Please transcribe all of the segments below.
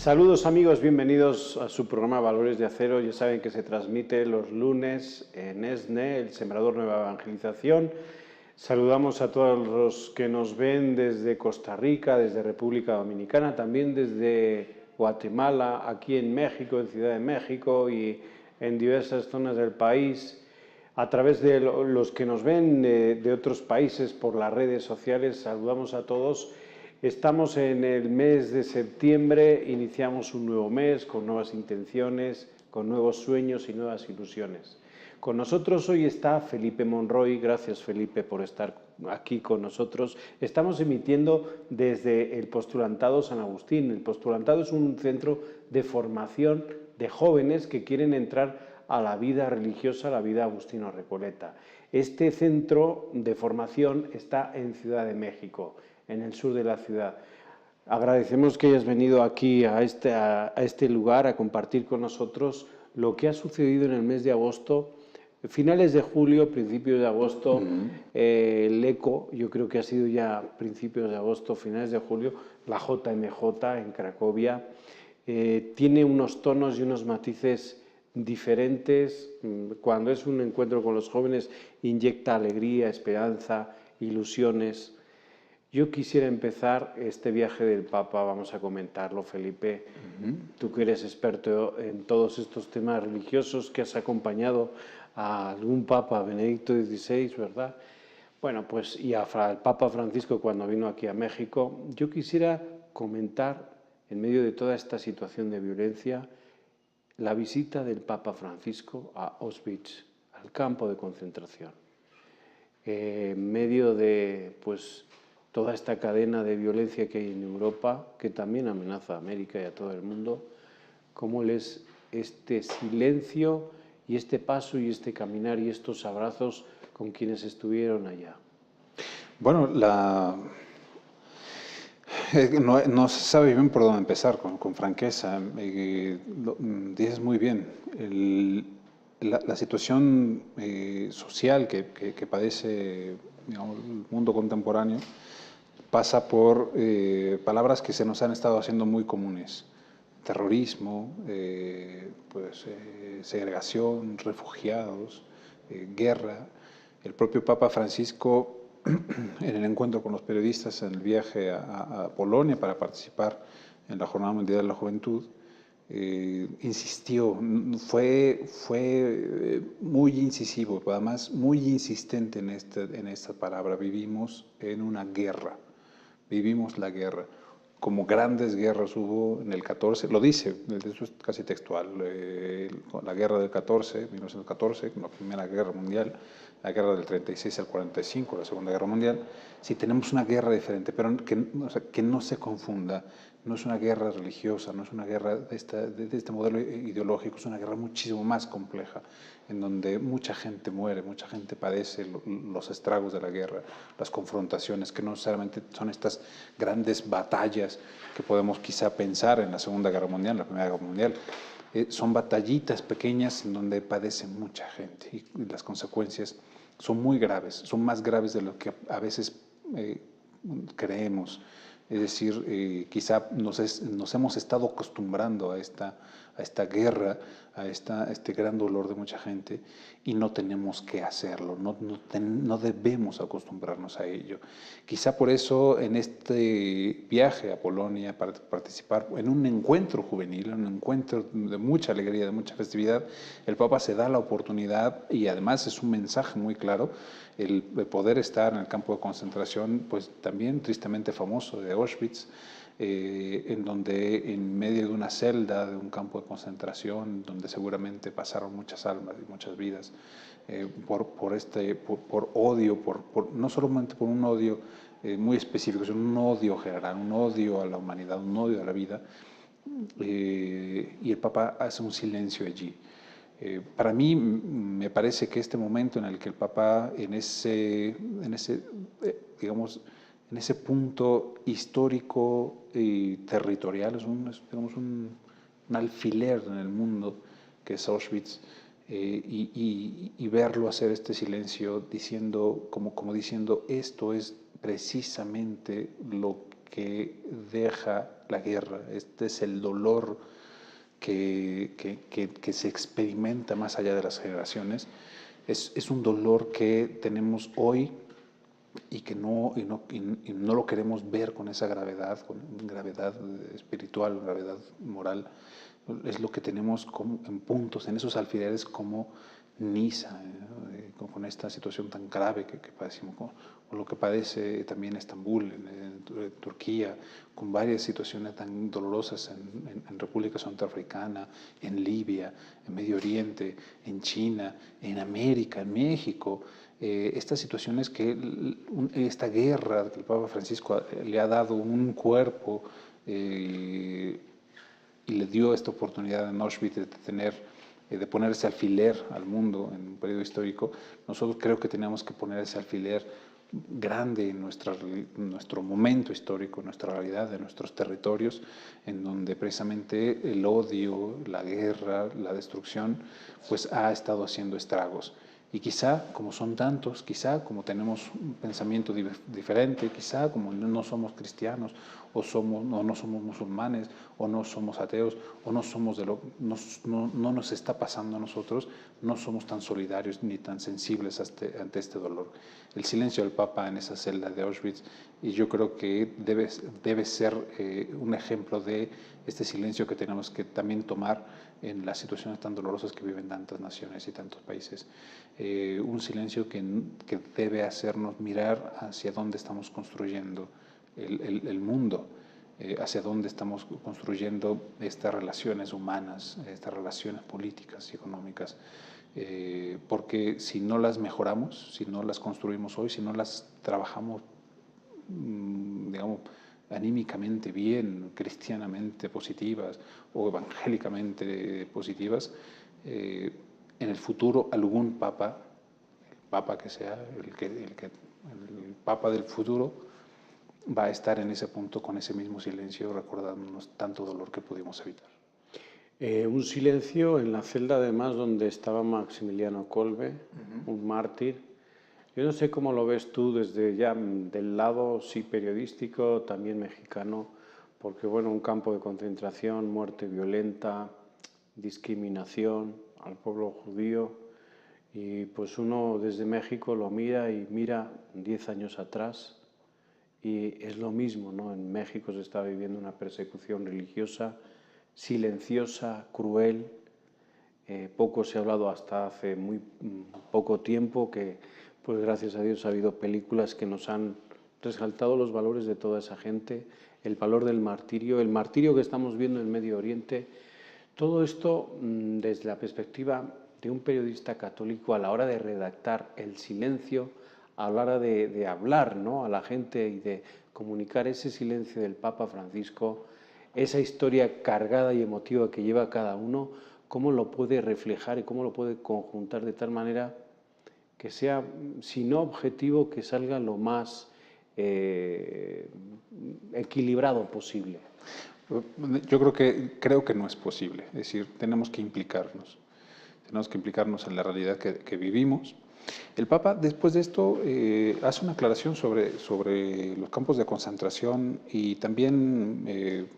Saludos amigos, bienvenidos a su programa Valores de Acero. Ya saben que se transmite los lunes en ESNE, el Sembrador Nueva Evangelización. Saludamos a todos los que nos ven desde Costa Rica, desde República Dominicana, también desde Guatemala, aquí en México, en Ciudad de México y en diversas zonas del país. A través de los que nos ven de otros países por las redes sociales, saludamos a todos. Estamos en el mes de septiembre, iniciamos un nuevo mes con nuevas intenciones, con nuevos sueños y nuevas ilusiones. Con nosotros hoy está Felipe Monroy. Gracias, Felipe, por estar aquí con nosotros. Estamos emitiendo desde el Postulantado San Agustín. El Postulantado es un centro de formación de jóvenes que quieren entrar a la vida religiosa, a la vida agustino-recoleta. Este centro de formación está en Ciudad de México, en el sur de la ciudad. Agradecemos que hayas venido aquí a este lugar a compartir con nosotros lo que ha sucedido en el mes de agosto, finales de julio, principios de agosto. El ECO, yo creo que ha sido ya principios de agosto, finales de julio, la JMJ en Cracovia. Tiene unos tonos y unos matices diferentes. Cuando es un encuentro con los jóvenes, inyecta alegría, esperanza, ilusiones. Yo quisiera empezar este viaje del Papa, vamos a comentarlo, Felipe. Tú que eres experto en todos estos temas religiosos, que has acompañado a algún Papa, Benedicto XVI, ¿verdad? Bueno, pues y al Papa Francisco cuando vino aquí a México. Yo quisiera comentar, en medio de toda esta situación de violencia, la visita del Papa Francisco a Auschwitz, al campo de concentración. En medio de toda esta cadena de violencia que hay en Europa, que también amenaza a América y a todo el mundo, cómo es este silencio y este paso y este caminar y estos abrazos con quienes estuvieron allá. Bueno, no se sabe bien por dónde empezar, con franqueza. Dices muy bien, la situación social que padece, digamos, el mundo contemporáneo pasa por palabras que se nos han estado haciendo muy comunes: terrorismo, segregación, refugiados, guerra. El propio Papa Francisco, en el encuentro con los periodistas en el viaje a Polonia para participar en la Jornada Mundial de la Juventud, insistió, fue muy incisivo, además muy insistente en esta palabra: vivimos en una guerra, vivimos la guerra. Como grandes guerras hubo en el 14, lo dice, eso es casi textual, la guerra del 14, 1914, la Primera Guerra Mundial, la guerra del 36 al 45, la Segunda Guerra Mundial. Sí, tenemos una guerra diferente, pero que no se confunda. No es una guerra religiosa, no es una guerra de este modelo ideológico, es una guerra muchísimo más compleja, en donde mucha gente muere, mucha gente padece los estragos de la guerra, las confrontaciones, que no necesariamente son estas grandes batallas que podemos quizá pensar en la Segunda Guerra Mundial, la Primera Guerra Mundial. Son batallitas pequeñas en donde padece mucha gente y las consecuencias son muy graves, son más graves de lo que a veces creemos. Es decir, quizá nos hemos estado acostumbrando a esta guerra, a este gran dolor de mucha gente, y no tenemos que hacerlo, no debemos acostumbrarnos a ello. Quizá por eso en este viaje a Polonia para participar en un encuentro juvenil, un encuentro de mucha alegría, de mucha festividad, el Papa se da la oportunidad, y además es un mensaje muy claro, el poder estar en el campo de concentración, pues también tristemente famoso, de Auschwitz, en donde en medio de una celda, de un campo de concentración, donde seguramente pasaron muchas almas y muchas vidas, por odio, no solamente por un odio muy específico, sino un odio general, un odio a la humanidad, un odio a la vida, y el Papa hace un silencio allí. Para mí me parece que este momento en el que el Papa, en ese punto histórico y territorial, es un alfiler en el mundo que es Auschwitz, y verlo hacer este silencio diciendo, como diciendo, esto es precisamente lo que deja la guerra, este es el dolor que se experimenta más allá de las generaciones. Es un dolor que tenemos hoy y que no lo queremos ver con esa gravedad, con gravedad espiritual, gravedad moral. Es lo que tenemos en puntos, en esos alfileres como Niza, con esta situación tan grave que padecimos, o lo que padece también Estambul, en Turquía, con varias situaciones tan dolorosas en República Centroafricana, en Libia, en Medio Oriente, en China, en América, en México. Estas situaciones esta guerra que el Papa Francisco le ha dado un cuerpo y le dio esta oportunidad en Auschwitz de poner ese alfiler al mundo en un periodo histórico. Nosotros creo que tenemos que poner ese alfiler grande en nuestro momento histórico, en nuestra realidad, en nuestros territorios, en donde precisamente el odio, la guerra, la destrucción, pues ha estado haciendo estragos. Y quizá, como son tantos, quizá como tenemos un pensamiento diferente, quizá como no somos cristianos, o no somos musulmanes, o no somos ateos, o no somos no nos está pasando a nosotros, no somos tan solidarios ni tan sensibles ante este dolor. El silencio del Papa en esa celda de Auschwitz, y yo creo que debe ser un ejemplo de este silencio que tenemos que también tomar en las situaciones tan dolorosas que viven tantas naciones y tantos países. Un silencio que debe hacernos mirar hacia dónde estamos construyendo el mundo, hacia dónde estamos construyendo estas relaciones humanas, estas relaciones políticas y económicas, porque si no las mejoramos, si no las construimos hoy, si no las trabajamos, digamos, anímicamente bien, cristianamente positivas o evangélicamente positivas, en el futuro algún papa, el papa que sea, el papa del futuro, va a estar en ese punto con ese mismo silencio, recordándonos tanto dolor que pudimos evitar. Un silencio en la celda además donde estaba Maximiliano Kolbe, un mártir. Yo no sé cómo lo ves tú desde ya del lado sí periodístico, también mexicano, porque bueno, un campo de concentración, muerte violenta, discriminación al pueblo judío, y pues uno desde México lo mira y mira 10 años atrás y es lo mismo, ¿no? En México se está viviendo una persecución religiosa silenciosa, cruel. Poco se ha hablado hasta hace muy poco tiempo que, pues gracias a Dios, ha habido películas que nos han resaltado los valores de toda esa gente, el valor del martirio, el martirio que estamos viendo en Medio Oriente. Todo esto desde la perspectiva de un periodista católico a la hora de redactar el silencio, a la hora de hablar, ¿no?, a la gente y de comunicar ese silencio del Papa Francisco, esa historia cargada y emotiva que lleva cada uno, cómo lo puede reflejar y cómo lo puede conjuntar de tal manera que sea, si no objetivo, que salga lo más equilibrado posible. Yo creo que no es posible, es decir, tenemos que implicarnos en la realidad que vivimos. El Papa, después de esto, hace una aclaración sobre los campos de concentración y también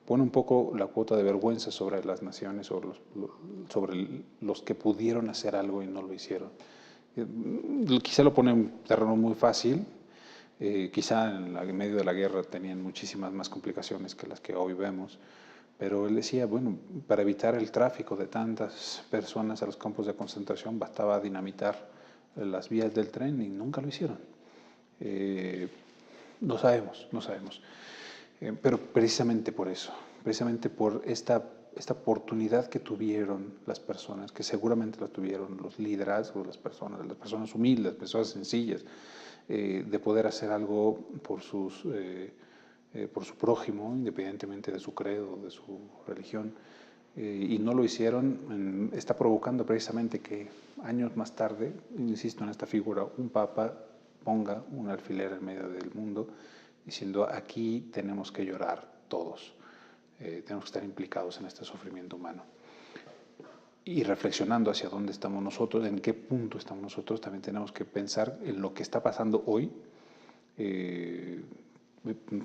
pone un poco la cuota de vergüenza sobre las naciones, sobre los que pudieron hacer algo y no lo hicieron. Quizá lo pone en un terreno muy fácil, quizá en medio de la guerra tenían muchísimas más complicaciones que las que hoy vemos, pero él decía, bueno, para evitar el tráfico de tantas personas a los campos de concentración bastaba dinamitar las vías del tren y nunca lo hicieron. No sabemos. Pero precisamente por eso, precisamente por esta oportunidad que tuvieron las personas, que seguramente la tuvieron los liderazgos, las personas humildes, las personas sencillas, de poder hacer algo por su prójimo, independientemente de su credo, de su religión, y no lo hicieron, está provocando precisamente que años más tarde, insisto en esta figura, un papa ponga un alfiler en medio del mundo, diciendo aquí tenemos que llorar todos, tenemos que estar implicados en este sufrimiento humano. Y reflexionando hacia dónde estamos nosotros, en qué punto estamos nosotros, también tenemos que pensar en lo que está pasando hoy,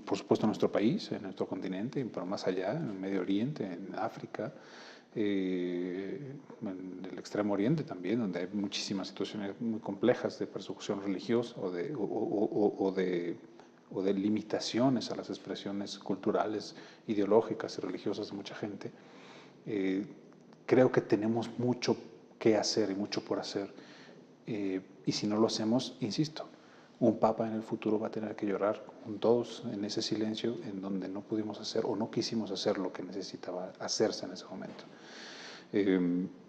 por supuesto en nuestro país, en nuestro continente, pero más allá, en el Medio Oriente, en África, en el Extremo Oriente también, donde hay muchísimas situaciones muy complejas de persecución religiosa o de limitaciones a las expresiones culturales, ideológicas y religiosas de mucha gente. Creo que tenemos mucho que hacer y mucho por hacer. Y si no lo hacemos, insisto, un papa en el futuro va a tener que llorar con todos en ese silencio en donde no pudimos hacer o no quisimos hacer lo que necesitaba hacerse en ese momento.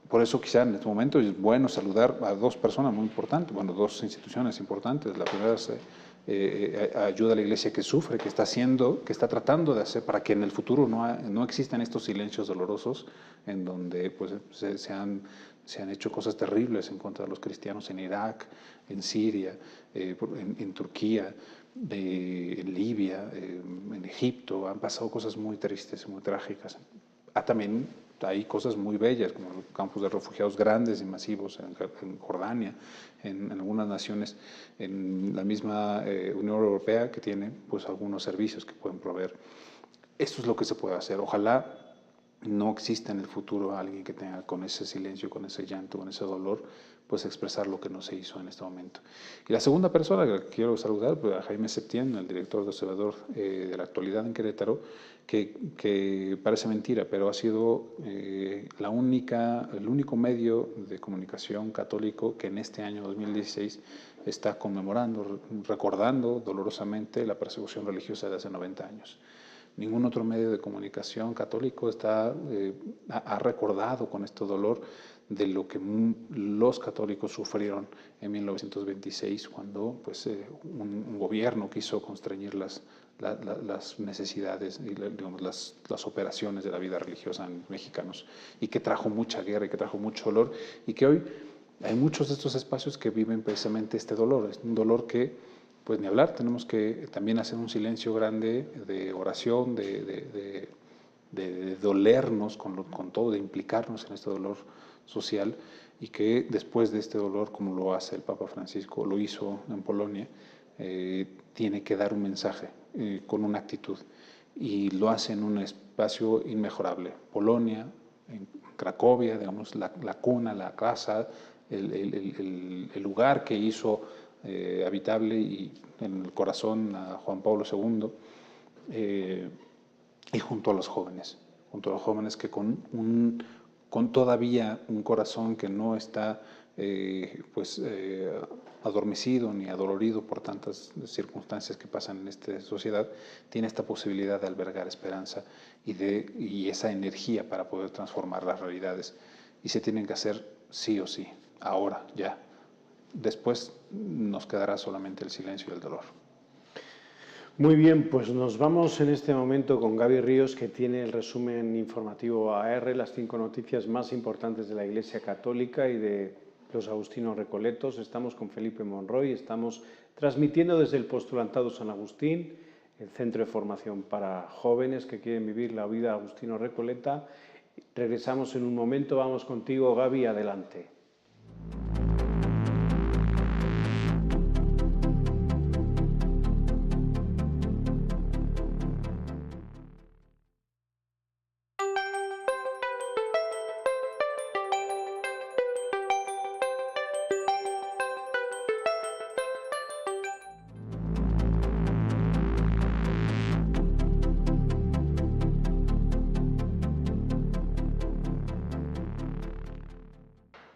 Por eso quizá en este momento es bueno saludar a dos personas muy importantes, bueno, dos instituciones importantes. La primera es ayuda a la iglesia que sufre, que está tratando de hacer para que en el futuro no existan estos silencios dolorosos en donde pues, se han hecho cosas terribles en contra de los cristianos en Irak, en Siria, en Turquía, en Libia, en Egipto. Han pasado cosas muy tristes, muy trágicas. También hay cosas muy bellas, como los campos de refugiados grandes y masivos en Jordania, en algunas naciones, en la misma Unión Europea, que tiene pues, algunos servicios que pueden proveer. Esto es lo que se puede hacer. Ojalá no exista en el futuro alguien que tenga con ese silencio, con ese llanto, con ese dolor, pues expresar lo que no se hizo en este momento. Y la segunda persona que quiero saludar, pues, a Jaime Septién, el director de Observador de la Actualidad en Querétaro, que parece mentira, pero ha sido el único medio de comunicación católico que en este año 2016 está conmemorando, recordando dolorosamente la persecución religiosa de hace 90 años. Ningún otro medio de comunicación católico ha recordado con este dolor de lo que los católicos sufrieron en 1926, cuando pues, un gobierno quiso constreñir las necesidades y digamos, las operaciones de la vida religiosa en mexicanos, y que trajo mucha guerra y que trajo mucho dolor, y que hoy hay muchos de estos espacios que viven precisamente este dolor. Es un dolor que, pues ni hablar, tenemos que también hacer un silencio grande de oración, de dolernos con todo, de implicarnos en este dolor social, y que después de este dolor, como lo hace el Papa Francisco, lo hizo en Polonia, tiene que dar un mensaje con una actitud, y lo hace en un espacio inmejorable. Polonia, en Cracovia, digamos, la cuna, la casa, el lugar que hizo habitable y en el corazón a Juan Pablo II, y junto a los jóvenes que con todavía un corazón que no está adormecido ni adolorido por tantas circunstancias que pasan en esta sociedad, tiene esta posibilidad de albergar esperanza y esa energía para poder transformar las realidades. Y se tienen que hacer sí o sí, ahora, ya. Después nos quedará solamente el silencio y el dolor. Muy bien, pues nos vamos en este momento con Gaby Ríos, que tiene el resumen informativo AR, las 5 noticias más importantes de la Iglesia Católica y de los agustinos recoletos. Estamos con Felipe Monroy, estamos transmitiendo desde el Postulantado San Agustín, el centro de formación para jóvenes que quieren vivir la vida agustino recoleta. Regresamos en un momento, vamos contigo, Gaby, adelante.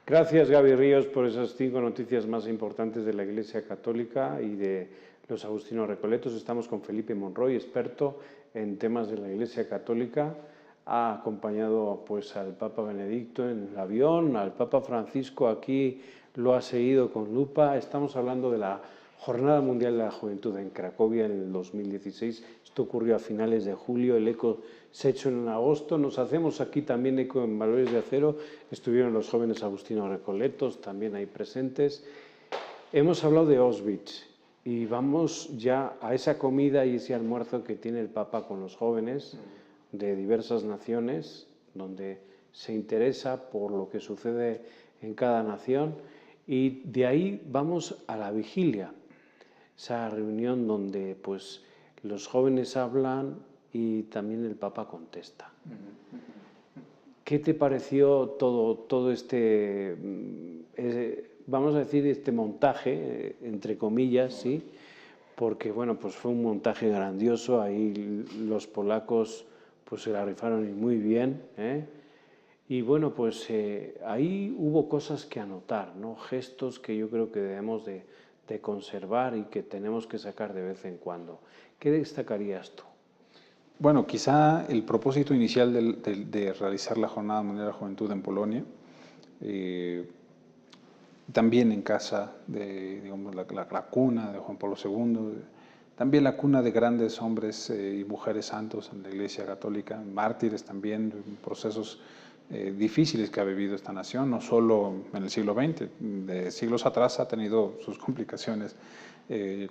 Gracias, Gaby Ríos, por esas 5 noticias más importantes de la Iglesia Católica y de los agustinos recoletos. Estamos con Felipe Monroy, experto en temas de la Iglesia Católica. Ha acompañado pues, al Papa Benedicto en el avión, al Papa Francisco aquí lo ha seguido con lupa. Estamos hablando de la Jornada Mundial de la Juventud en Cracovia en el 2016. Esto ocurrió a finales de julio, el eco se ha hecho en agosto. Nos hacemos aquí también eco en Valores de Acero. Estuvieron los jóvenes agustinos recoletos también ahí presentes. Hemos hablado de Auschwitz y vamos ya a esa comida y ese almuerzo que tiene el Papa con los jóvenes de diversas naciones, donde se interesa por lo que sucede en cada nación, y de ahí vamos a la vigilia, esa reunión donde pues los jóvenes hablan y también el Papa contesta. ¿Qué te pareció todo este, vamos a decir, este montaje, entre comillas, sí? Porque, bueno, pues fue un montaje grandioso, ahí los polacos pues se la rifaron y muy bien, ¿eh? Y bueno, pues ahí hubo cosas que anotar, ¿no? Gestos que yo creo que debemos de conservar y que tenemos que sacar de vez en cuando. ¿Qué destacarías tú? Bueno, quizá el propósito inicial de realizar la Jornada Mundial de la Juventud en Polonia, también en casa de, digamos, la cuna de Juan Pablo II, también la cuna de grandes hombres y mujeres santos en la Iglesia Católica, mártires también, procesos difíciles que ha vivido esta nación, no solo en el siglo XX, de siglos atrás ha tenido sus complicaciones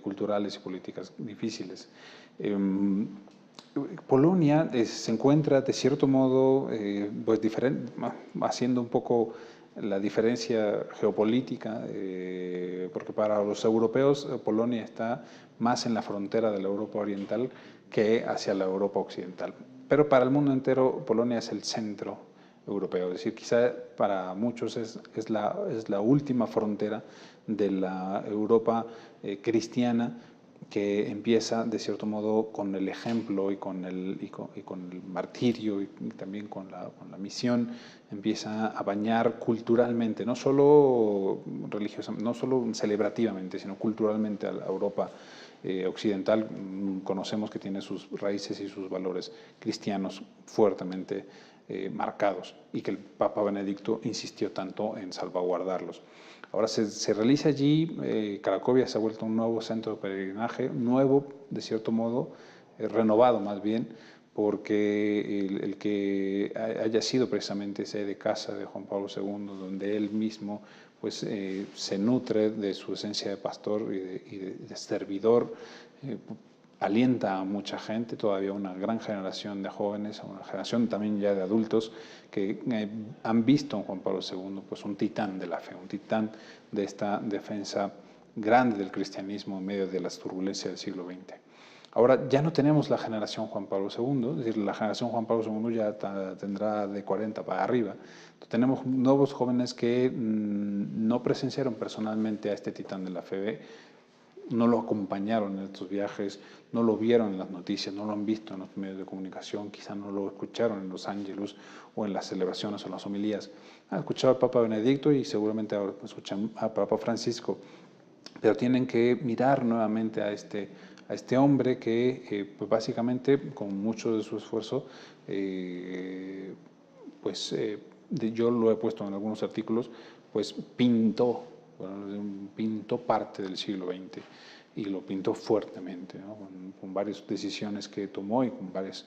culturales y políticas difíciles. Polonia se encuentra de cierto modo pues haciendo un poco la diferencia geopolítica, porque para los europeos Polonia está más en la frontera de la Europa oriental que hacia la Europa occidental. Pero para el mundo entero Polonia es el centro europeo, es decir, quizá para muchos es la última frontera de la Europa cristiana, que empieza de cierto modo con el ejemplo y con el martirio y también con la misión, empieza a bañar culturalmente, no solo religiosamente, no solo celebrativamente, sino culturalmente a la Europa occidental. Conocemos que tiene sus raíces y sus valores cristianos fuertemente marcados, y que el Papa Benedicto insistió tanto en salvaguardarlos. Ahora se realiza allí, Cracovia se ha vuelto un nuevo centro de peregrinaje, nuevo de cierto modo, renovado más bien, porque el que haya sido precisamente sede casa de Juan Pablo II, donde él mismo pues, se nutre de su esencia de pastor y de servidor, alienta a mucha gente, todavía una gran generación de jóvenes, una generación también ya de adultos que han visto en Juan Pablo II pues un titán de la fe, un titán de esta defensa grande del cristianismo en medio de las turbulencias del siglo XX. Ahora ya no tenemos la generación Juan Pablo II, es decir, la generación Juan Pablo II ya tendrá de 40 para arriba. Tenemos nuevos jóvenes que no presenciaron personalmente a este titán de la fe, no lo acompañaron en estos viajes, no lo vieron en las noticias, no lo han visto en los medios de comunicación, quizá no lo escucharon en los ángelus o en las celebraciones o en las homilías. Han escuchado al Papa Benedicto y seguramente ahora escuchan al Papa Francisco, pero tienen que mirar nuevamente a este hombre que pues básicamente con mucho de su esfuerzo, yo lo he puesto en algunos artículos, pues pintó parte del siglo XX y lo pintó fuertemente, ¿no? con varias decisiones que tomó y con varias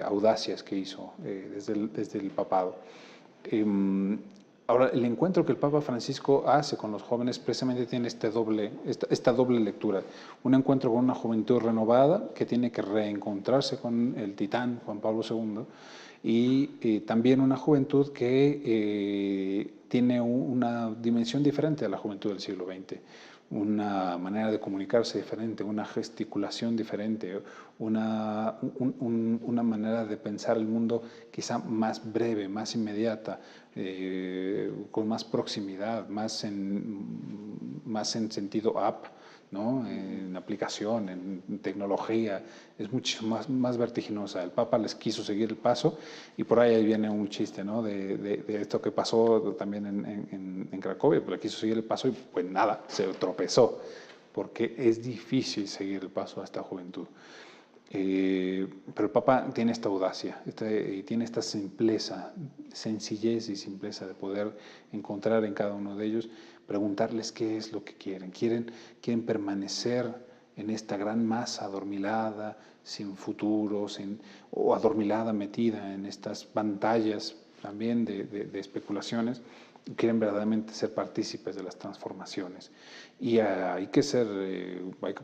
audacias que hizo desde el papado. Ahora, el encuentro que el Papa Francisco hace con los jóvenes precisamente tiene esta doble lectura. Un encuentro con una juventud renovada que tiene que reencontrarse con el titán Juan Pablo II, y también una juventud que tiene una dimensión diferente a la juventud del siglo XX, una manera de comunicarse diferente, una gesticulación diferente, una manera de pensar el mundo quizá más breve, más inmediata, con más proximidad, más en sentido app, ¿no? En aplicación, en tecnología, es mucho más vertiginosa. El Papa les quiso seguir el paso, y por ahí viene un chiste, ¿no? de esto que pasó también en Cracovia, pues le quiso seguir el paso y pues nada, se tropezó, porque es difícil seguir el paso a esta juventud. Pero el Papa tiene esta audacia, tiene esta sencillez y simpleza de poder encontrar en cada uno de ellos, preguntarles qué es lo que quieren. Quieren permanecer en esta gran masa adormilada, sin futuro, o adormilada, metida en estas pantallas también de especulaciones. Quieren verdaderamente ser partícipes de las transformaciones. Y hay que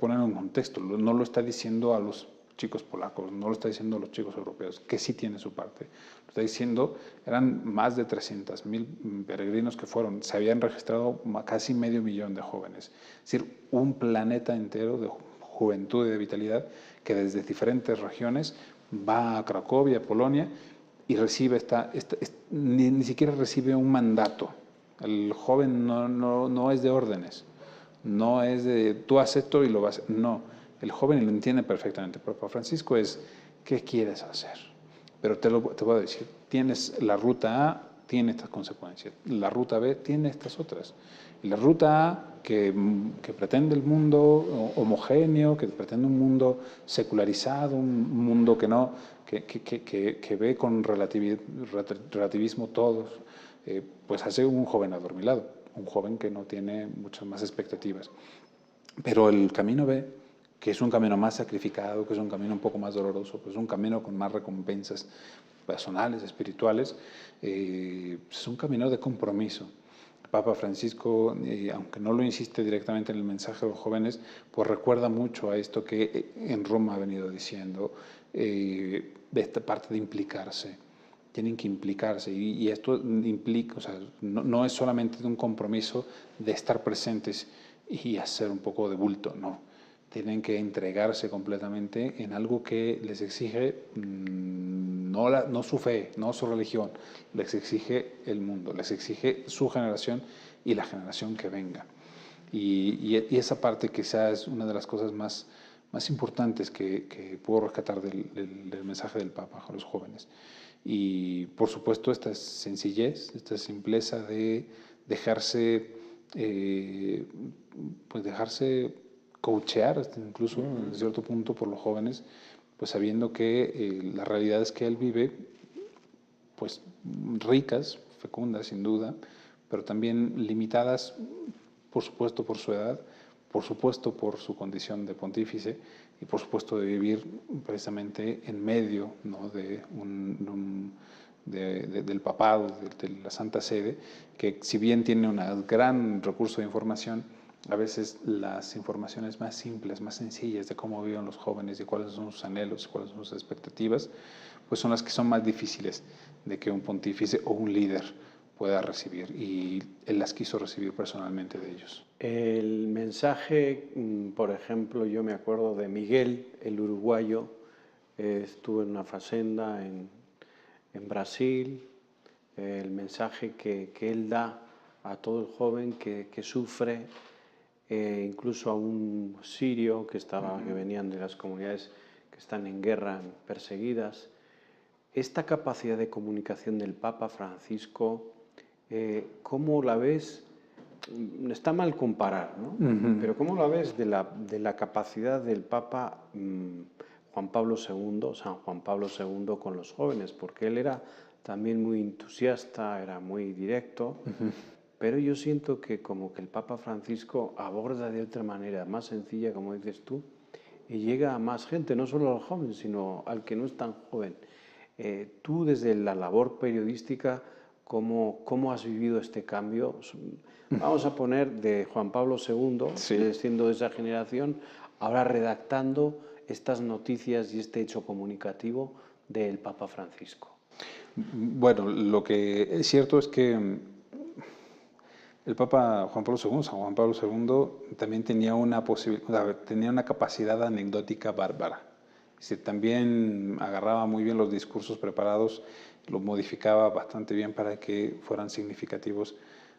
ponerlo en contexto. No lo está diciendo a los chicos polacos, no lo está diciendo a los chicos europeos, que sí tiene su parte. Lo está diciendo, eran más de 300.000 peregrinos que fueron, se habían registrado casi 500.000 de jóvenes. Es decir, un planeta entero de juventud y de vitalidad, que desde diferentes regiones va a Cracovia, Polonia, y recibe ni siquiera recibe un mandato. El joven no es de órdenes, no es de tú haces esto y lo vas a hacer. No, el joven lo entiende perfectamente. Pero para Francisco es, ¿qué quieres hacer? Pero te voy a decir, tienes la ruta A, tiene estas consecuencias. La ruta B tiene estas otras. Y la ruta A, que pretende el mundo homogéneo, que pretende un mundo secularizado, un mundo que ve con relativismo todos, pues hace un joven adormilado, un joven que no tiene muchas más expectativas. Pero el camino B, que es un camino más sacrificado, que es un camino un poco más doloroso, pues es un camino con más recompensas personales, espirituales, es un camino de compromiso. El Papa Francisco, aunque no lo insiste directamente en el mensaje de los jóvenes, pues recuerda mucho a esto que en Roma ha venido diciendo, de esta parte de implicarse. Tienen que implicarse y esto implica, o sea, no es solamente un compromiso de estar presentes y hacer un poco de bulto, no. Tienen que entregarse completamente en algo que les exige no su fe, no su religión, les exige el mundo, les exige su generación y la generación que venga. Y esa parte quizás es una de las cosas más importantes que puedo rescatar del mensaje del Papa a los jóvenes. Y por supuesto esta sencillez, esta simpleza de dejarse coachear incluso en cierto punto por los jóvenes, pues sabiendo que las realidades que él vive, pues ricas, fecundas sin duda, pero también limitadas, por supuesto por su edad, por supuesto por su condición de pontífice y por supuesto de vivir precisamente en medio, ¿no?, del papado, de la Santa Sede, que si bien tiene un gran recurso de información, a veces las informaciones más simples, más sencillas de cómo viven los jóvenes, de cuáles son sus anhelos, cuáles son sus expectativas, pues son las que son más difíciles de que un pontífice o un líder pueda recibir, y él las quiso recibir personalmente de ellos. El mensaje, por ejemplo, yo me acuerdo de Miguel, el uruguayo, estuvo en una fazenda en Brasil, el mensaje que él da a todo el joven que sufre, incluso a un sirio que venían de las comunidades que están en guerra, perseguidas. Esta capacidad de comunicación del Papa Francisco, ¿cómo la ves? Está mal comparar, ¿no? Pero ¿cómo la ves de la capacidad del Papa Juan Pablo II, San Juan Pablo II, con los jóvenes? Porque él era también muy entusiasta, era muy directo, pero yo siento que como que el Papa Francisco aborda de otra manera, más sencilla, como dices tú, y llega a más gente, no solo al joven, sino al que no es tan joven. Tú, desde la labor periodística, ¿cómo has vivido este cambio? Vamos a poner de Juan Pablo II, Sí. siendo de esa generación, ahora redactando estas noticias y este hecho comunicativo del Papa Francisco. Bueno, lo que es cierto es que el Papa Juan Pablo II, San Juan Pablo II, también tenía tenía una capacidad anecdótica bárbara. Es decir, también agarraba muy bien los discursos preparados, los modificaba bastante bien para que fueran significativos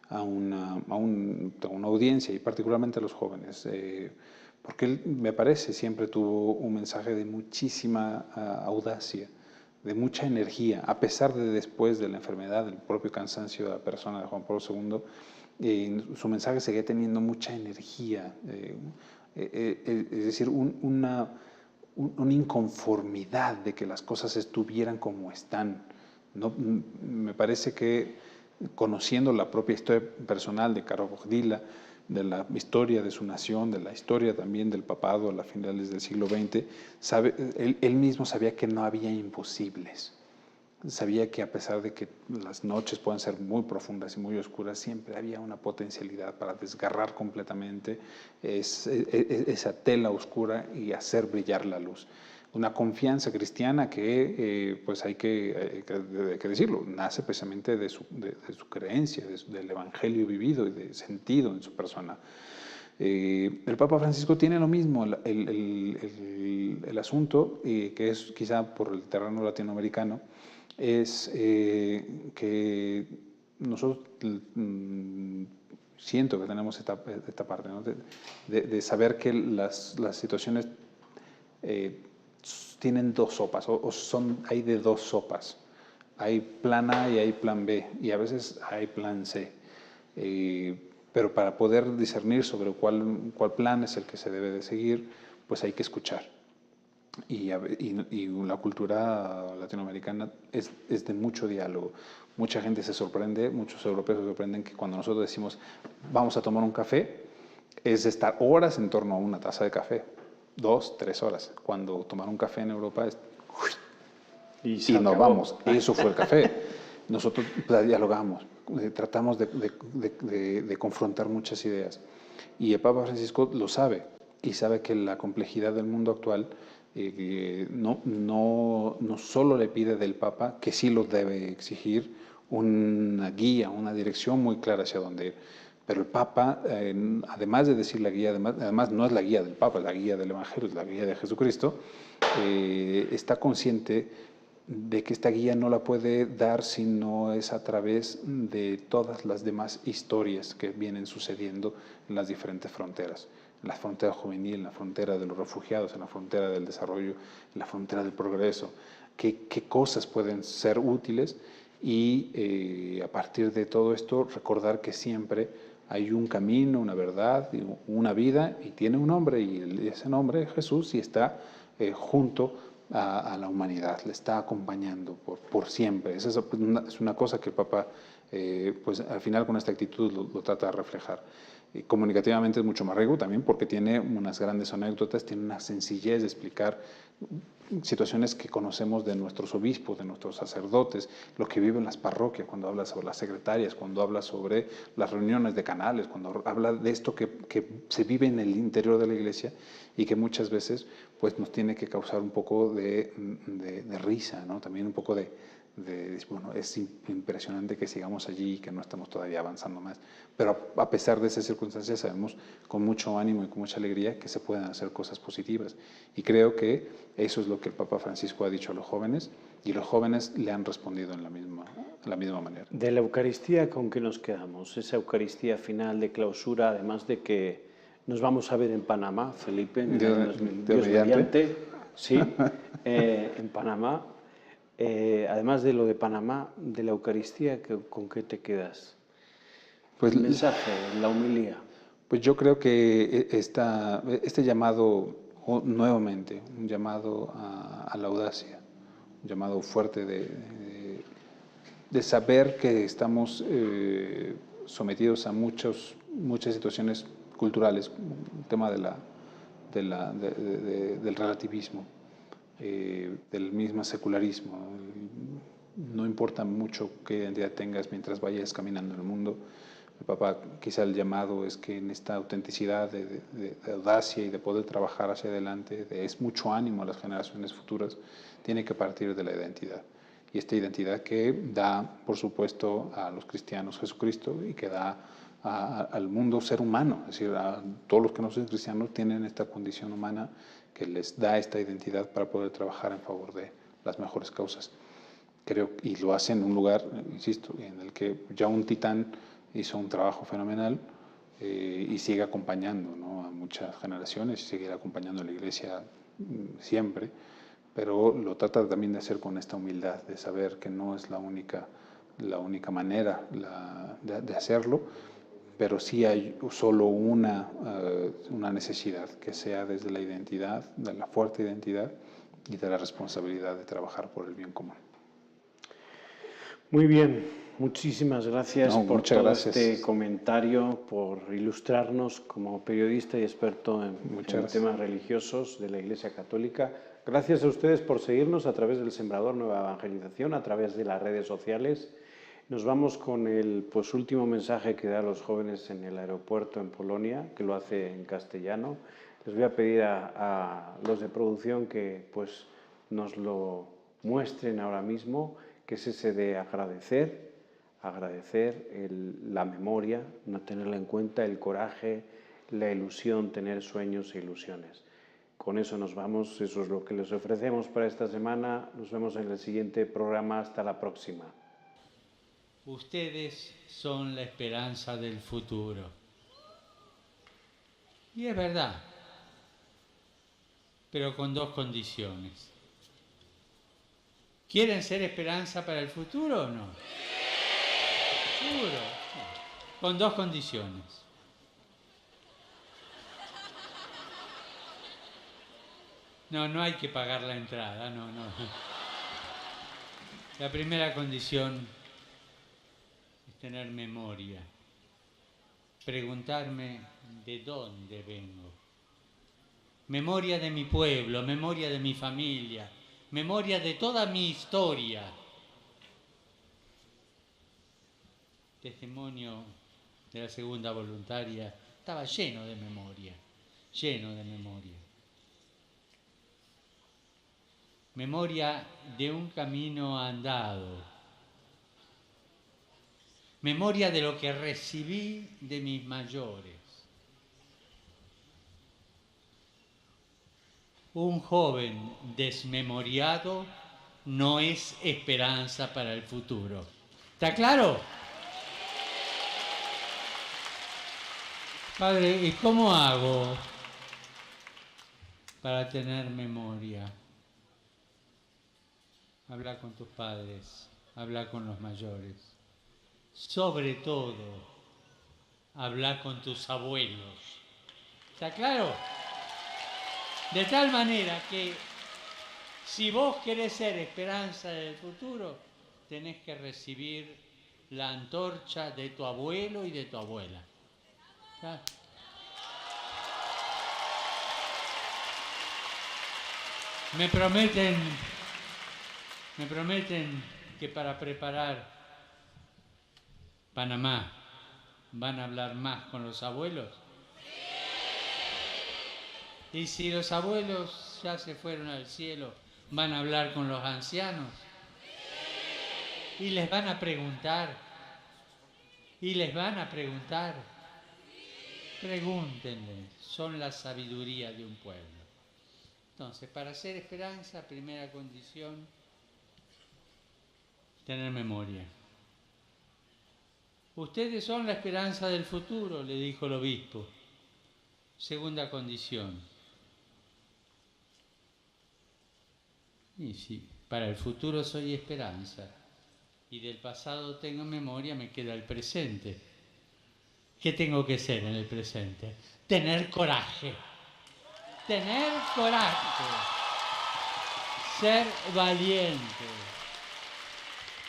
a una audiencia, y particularmente a los jóvenes. Porque él, me parece, siempre tuvo un mensaje de muchísima audacia, de mucha energía, a pesar de después de la enfermedad, del propio cansancio de la persona de Juan Pablo II, su mensaje seguía teniendo mucha energía, es decir, una inconformidad de que las cosas estuvieran como están. No, me parece que, conociendo la propia historia personal de Caro Bohdila, de la historia de su nación, de la historia también del papado a las finales del siglo XX, él mismo sabía que no había imposibles. Sabía que a pesar de que las noches puedan ser muy profundas y muy oscuras, siempre había una potencialidad para desgarrar completamente esa tela oscura y hacer brillar la luz. Una confianza cristiana que, pues hay que decirlo, nace precisamente de su creencia, del evangelio vivido y de sentido en su persona. El Papa Francisco tiene lo mismo, el asunto, que es quizá por el terreno latinoamericano, es que nosotros siento que tenemos esta parte, ¿no? de saber que las situaciones tienen dos sopas, hay de dos sopas. Hay plan A y hay plan B, y a veces hay plan C. Pero para poder discernir sobre cuál plan es el que se debe de seguir, pues hay que escuchar. Y la cultura latinoamericana es de mucho diálogo. Mucha gente se sorprende, muchos europeos se sorprenden que cuando nosotros decimos vamos a tomar un café, es de estar horas en torno a una taza de café, 2, 3 horas. Cuando tomar un café en Europa es y nos vamos. Eso fue el café. Nosotros dialogamos, tratamos de confrontar muchas ideas. Y el Papa Francisco lo sabe, y sabe que la complejidad del mundo actual no solo le pide del Papa, que sí lo debe exigir, una guía, una dirección muy clara hacia dónde ir. Pero el Papa, además de decir la guía, además no es la guía del Papa, es la guía del Evangelio, es la guía de Jesucristo, está consciente de que esta guía no la puede dar si no es a través de todas las demás historias que vienen sucediendo en las diferentes fronteras. En la frontera juvenil, en la frontera de los refugiados, en la frontera del desarrollo, en la frontera del progreso. ¿Qué cosas pueden ser útiles? Y a partir de todo esto, recordar que siempre hay un camino, una verdad, una vida, y tiene un nombre, y ese nombre es Jesús, y está junto a la humanidad, le está acompañando por siempre. Es una cosa que el Papa, pues al final con esta actitud lo trata de reflejar. Comunicativamente es mucho más rico también porque tiene unas grandes anécdotas, tiene una sencillez de explicar situaciones que conocemos de nuestros obispos, de nuestros sacerdotes, lo que viven las parroquias, cuando habla sobre las secretarias, cuando habla sobre las reuniones de canales, cuando habla de esto que se vive en el interior de la iglesia y que muchas veces pues, nos tiene que causar un poco de risa, ¿no? También un poco bueno, es impresionante que sigamos allí y que no estamos todavía avanzando más. Pero a pesar de esas circunstancias sabemos con mucho ánimo y con mucha alegría que se pueden hacer cosas positivas. Y creo que eso es lo que el Papa Francisco ha dicho a los jóvenes y los jóvenes le han respondido en la misma manera. De la Eucaristía, ¿con qué nos quedamos? Esa Eucaristía final de clausura, además de que nos vamos a ver en Panamá, Felipe, en el año 2000, Dios mediante, sí, en Panamá. Además de lo de Panamá, de la Eucaristía, ¿con qué te quedas? Pues, el mensaje, la homilía. Pues yo creo que este llamado, nuevamente, un llamado a la audacia, un llamado fuerte de saber que estamos sometidos a muchas situaciones culturales, el tema del relativismo, del mismo secularismo. No importa mucho qué identidad tengas mientras vayas caminando en el mundo. El Papa, quizá el llamado es que en esta autenticidad de audacia y de poder trabajar hacia adelante, es mucho ánimo a las generaciones futuras, tiene que partir de la identidad. Y esta identidad que da, por supuesto, a los cristianos Jesucristo y que da al mundo ser humano, es decir, a todos los que no son cristianos tienen esta condición humana que les da esta identidad para poder trabajar en favor de las mejores causas. Creo, y lo hace en un lugar, insisto, en el que ya un titán hizo un trabajo fenomenal y sigue acompañando, ¿no?, a muchas generaciones y seguirá acompañando a la Iglesia siempre, pero lo trata también de hacer con esta humildad, de saber que no es la única manera de hacerlo, pero sí hay solo una necesidad, que sea desde la identidad, de la fuerte identidad y de la responsabilidad de trabajar por el bien común. Muy bien, muchísimas gracias por todo este comentario, por ilustrarnos como periodista y experto en temas religiosos de la Iglesia Católica. Gracias a ustedes por seguirnos a través del Sembrador Nueva Evangelización, a través de las redes sociales. Nos vamos con el último mensaje que da a los jóvenes en el aeropuerto en Polonia, que lo hace en castellano. Les voy a pedir a los de producción que nos lo muestren ahora mismo, que es ese de agradecer la memoria, no tenerla en cuenta, el coraje, la ilusión, tener sueños e ilusiones. Con eso nos vamos, eso es lo que les ofrecemos para esta semana. Nos vemos en el siguiente programa, hasta la próxima. Ustedes son la esperanza del futuro. Y es verdad, pero con dos condiciones. ¿Quieren ser esperanza para el futuro o no? Seguro. Con dos condiciones. No hay que pagar la entrada, no. La primera condición es tener memoria. Preguntarme de dónde vengo. Memoria de mi pueblo, memoria de mi familia, memoria de toda mi historia. Testimonio de la segunda voluntaria estaba lleno de memoria. Memoria de un camino andado. Memoria de lo que recibí de mis mayores. Un joven desmemoriado no es esperanza para el futuro. ¿Está claro? Padre, ¿y cómo hago para tener memoria? Habla con tus padres, habla con los mayores. Sobre todo, habla con tus abuelos. ¿Está claro? De tal manera que si vos querés ser esperanza del futuro, tenés que recibir la antorcha de tu abuelo y de tu abuela. ¿Está? Me prometen que para preparar Panamá van a hablar más con los abuelos. Y si los abuelos ya se fueron al cielo, van a hablar con los ancianos. Y les van a preguntar. Pregúntenle, son la sabiduría de un pueblo. Entonces, para ser esperanza, primera condición, tener memoria. Ustedes son la esperanza del futuro, le dijo el obispo. Segunda condición. Y si para el futuro soy esperanza y del pasado tengo memoria, me queda el presente. ¿Qué tengo que ser en el presente? Tener coraje.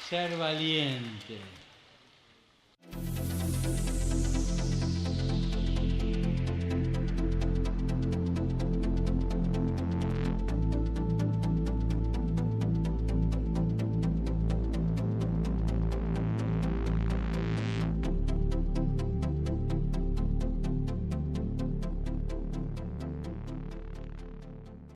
Ser valiente.